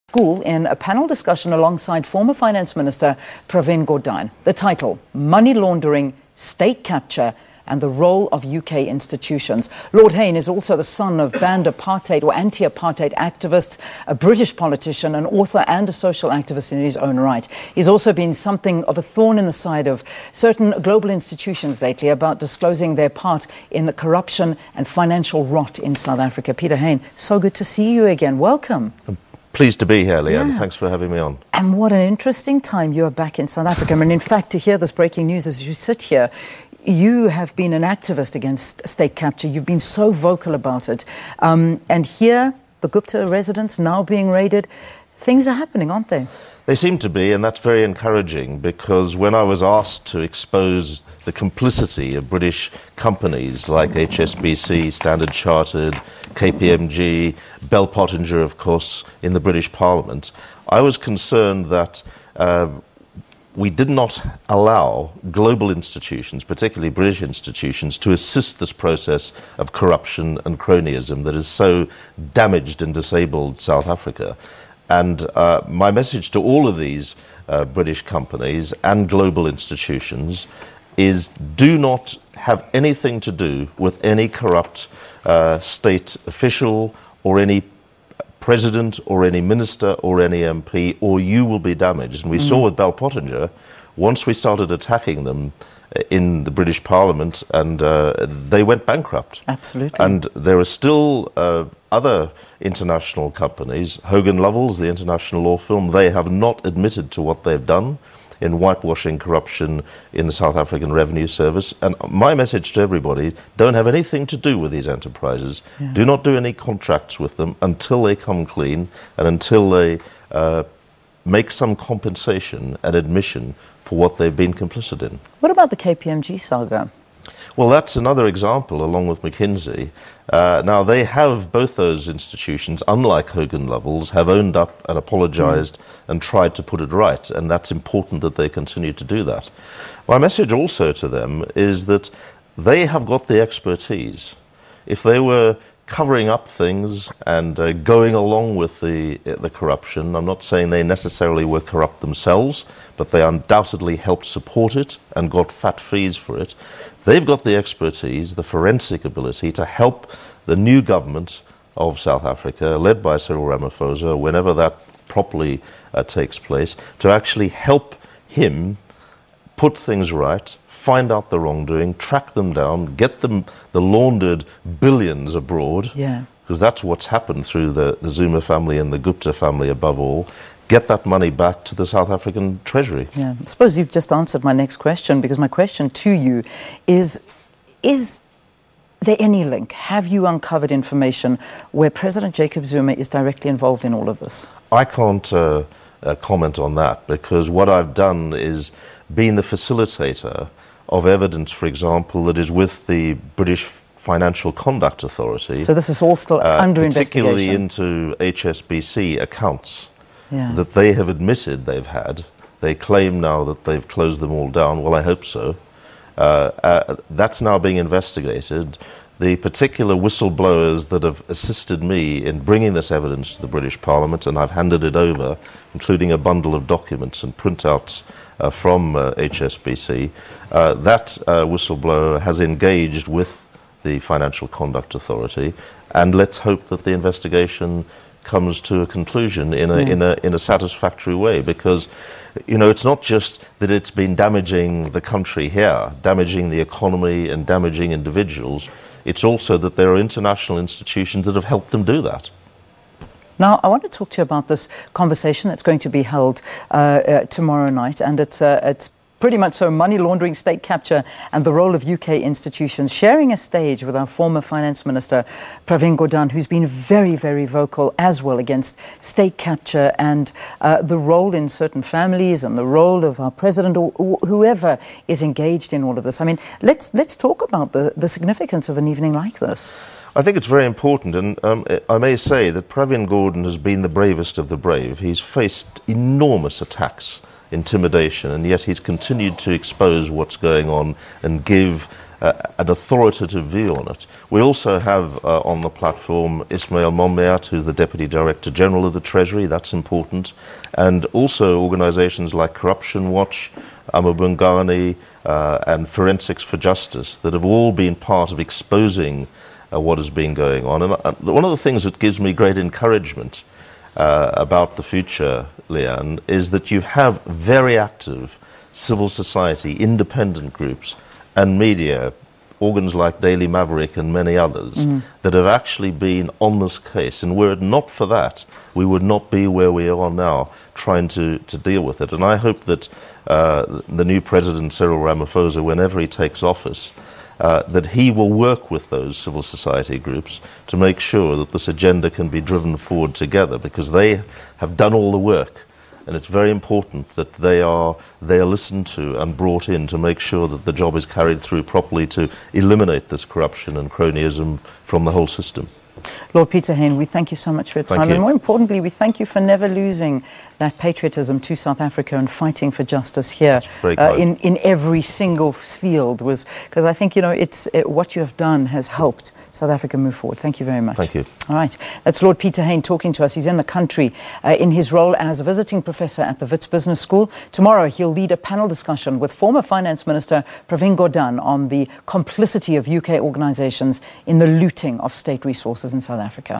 School in a panel discussion alongside former Finance Minister Pravin Gordhan. The title, Money Laundering, State Capture and the Role of UK Institutions. Lord Hain is also the son of banned apartheid or anti-apartheid activists, a British politician, an author and a social activist in his own right. He's also been something of a thorn in the side of certain global institutions lately about disclosing their part in the corruption and financial rot in South Africa. Peter Hain, so good to see you again. Welcome. Pleased to be here, Leanne. Yeah. Thanks for having me on. And what an interesting time you are back in South Africa. I mean, in fact, to hear this breaking news as you sit here, you have been an activist against state capture. You've been so vocal about it. And here, the Gupta residence now being raided, things are happening, aren't they? They seem to be, and that's very encouraging, because when I was asked to expose the complicity of British companies like HSBC, Standard Chartered, KPMG, Bell Pottinger, of course, in the British Parliament, I was concerned that we did not allow global institutions, particularly British institutions, to assist this process of corruption and cronyism that has so damaged and disabled South Africa. And my message to all of these British companies and global institutions is do not have anything to do with any corrupt state official or any president or any minister or any MP, or you will be damaged. And we saw with Bell Pottinger, once we started attacking them in the British Parliament, and they went bankrupt. Absolutely. And there are still other international companies, Hogan Lovells, the international law firm, they have not admitted to what they've done in whitewashing corruption in the South African Revenue Service. And my message to everybody, don't have anything to do with these enterprises. Yeah. Do not do any contracts with them until they come clean and until they make some compensation and admission for what they've been complicit in. What about the KPMG saga? Well, that's another example, along with McKinsey. Now, they have, both those institutions, unlike Hogan Lovells, have owned up and apologised and tried to put it right, and that's important that they continue to do that. My message also to them is that they have got the expertise. If they were covering up things and going along with the corruption, I'm not saying they necessarily were corrupt themselves, but they undoubtedly helped support it and got fat fees for it. They've got the expertise, the forensic ability to help the new government of South Africa, led by Cyril Ramaphosa, whenever that properly takes place, to actually help him put things right, find out the wrongdoing, track them down, get them the laundered billions abroad, because that's what's happened through the Zuma family and the Gupta family above all. Get that money back to the South African Treasury. Yeah, I suppose you've just answered my next question, because my question to you is there any link? Have you uncovered information where President Jacob Zuma is directly involved in all of this? I can't comment on that, because what I've done is been the facilitator of evidence, for example, that is with the British Financial Conduct Authority. So this is all still under particularly investigation? Into HSBC accounts. That they have admitted they've had. They claim now that they've closed them all down. Well, I hope so. That's now being investigated. The particular whistleblowers that have assisted me in bringing this evidence to the British Parliament, and I've handed it over, including a bundle of documents and printouts from HSBC, that whistleblower has engaged with the Financial Conduct Authority, and let's hope that the investigation comes to a conclusion in a satisfactory way, because it's not just that it's been damaging the country here, damaging the economy and damaging individuals, it's also that there are international institutions that have helped them do that. Now, I want to talk to you about this conversation that's going to be held tomorrow night, and it's pretty much so, money laundering, state capture, and the role of UK institutions, sharing a stage with our former Finance Minister, Pravin Gordhan, who's been very, very vocal as well against state capture and the role in certain families and the role of our president or whoever is engaged in all of this. I mean, let's talk about the significance of an evening like this. I think it's very important, and I may say that Pravin Gordhan has been the bravest of the brave. He's faced enormous attacks, intimidation, and yet he's continued to expose what's going on and give an authoritative view on it. We also have on the platform Ismail Mombayat, who's the Deputy Director General of the Treasury. That's important. And also organizations like Corruption Watch, Amabungani, and Forensics for Justice that have all been part of exposing what has been going on. And one of the things that gives me great encouragement about the future, Leanne, is that you have very active civil society, independent groups, and media, organs like Daily Maverick and many others, that have actually been on this case. And were it not for that, we would not be where we are now, trying to deal with it. And I hope that the new President, Cyril Ramaphosa, whenever he takes office, that he will work with those civil society groups to make sure that this agenda can be driven forward together, because they have done all the work. And it's very important that they are listened to and brought in to make sure that the job is carried through properly to eliminate this corruption and cronyism from the whole system. Lord Peter Hain, we thank you so much for your time. And more importantly, we thank you for never losing that patriotism to South Africa and fighting for justice here in every single field. Because I think, you know, what you have done has helped South Africa move forward. Thank you very much. Thank you. All right. That's Lord Peter Hain talking to us. He's in the country in his role as a visiting professor at the Wits Business School. Tomorrow, he'll lead a panel discussion with former Finance Minister Pravin Gordhan on the complicity of UK organisations in the looting of state resources in South Africa.